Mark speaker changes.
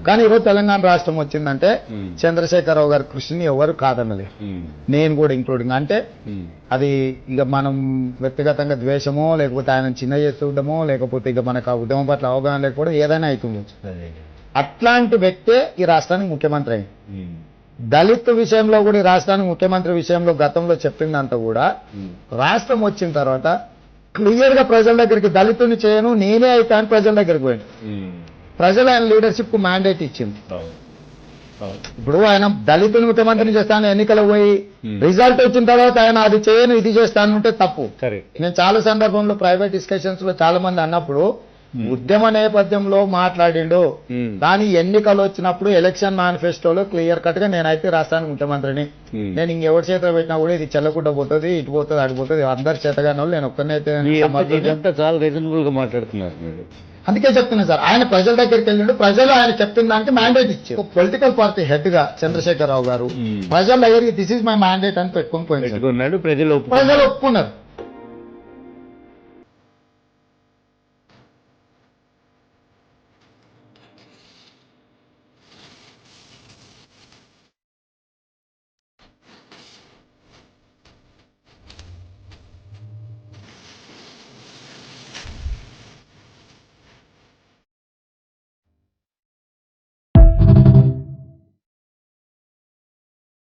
Speaker 1: కానీ ఈరోజు తెలంగాణ రాష్ట్రం వచ్చిందంటే చంద్రశేఖరరావు గారి కృషిని ఎవరు కాదన్నది, నేను కూడా ఇంక్లూడింగ్. అంటే అది ఇక మనం వ్యక్తిగతంగా ద్వేషమో లేకపోతే ఆయన చిన్న చేస్తుండమో లేకపోతే ఇక మనకు ఆ ఉద్యమం పట్ల అవగాహన లేకపోవడం ఏదైనా అవుతుంది. అట్లాంటి వ్యక్తే ఈ రాష్ట్రానికి ముఖ్యమంత్రి అయింది. దళిత్ విషయంలో కూడా ఈ రాష్ట్రానికి ముఖ్యమంత్రి విషయంలో గతంలో చెప్పిందంతా కూడా రాష్ట్రం వచ్చిన తర్వాత క్లియర్ గా ప్రజల దగ్గరికి దళితుని చేయను నేనే అయితే అని ప్రజల దగ్గరికి పోయింది. ప్రజలు ఆయన లీడర్షిప్ కు మ్యాండేట్ ఇచ్చింది. ఇప్పుడు ఆయన దళితుని ముఖ్యమంత్రిని చేస్తాను ఎన్నికలు పోయి రిజల్ట్ వచ్చిన తర్వాత ఆయన అది చేయను ఇది చేస్తాను అంటే తప్పు. నేను చాలా సందర్భంలో ప్రైవేట్ డిస్కషన్స్ లో చాలా మంది అన్నప్పుడు ఉద్యమ నేపథ్యంలో మాట్లాడిండు, కానీ ఎన్నికలు వచ్చినప్పుడు ఎలక్షన్ మేనిఫెస్టోలో క్లియర్ కట్ గా నేనైతే రాష్ట్రానికి ముఖ్యమంత్రిని, నేను ఇంకెవరి చేత పెట్టినా కూడా ఇది చెల్లకుండా పోతుంది, ఇటు పోతుంది, అడిపోతుంది, అందరి చేతగానే వాళ్ళు నేను ఒక్కనైతే
Speaker 2: చాలా రీజనబుల్ గా మాట్లాడుతున్నారు.
Speaker 1: అందుకే చెప్తున్నా సార్, ఆయన ప్రజల దగ్గరికి వెళ్ళిండు, ప్రజలు ఆయన చెప్పిన దానికి మ్యాండేట్ ఇచ్చారు. పొలిటికల్ పార్టీ హెడ్ గా చంద్రశేఖరరావు గారు ప్రజల దగ్గరికి దిస్ ఇస్ మై మ్యాండేట్ అని పెట్టుకుని పోయినాడు.
Speaker 2: ప్రజలు
Speaker 1: ఒప్పుకున్నారు.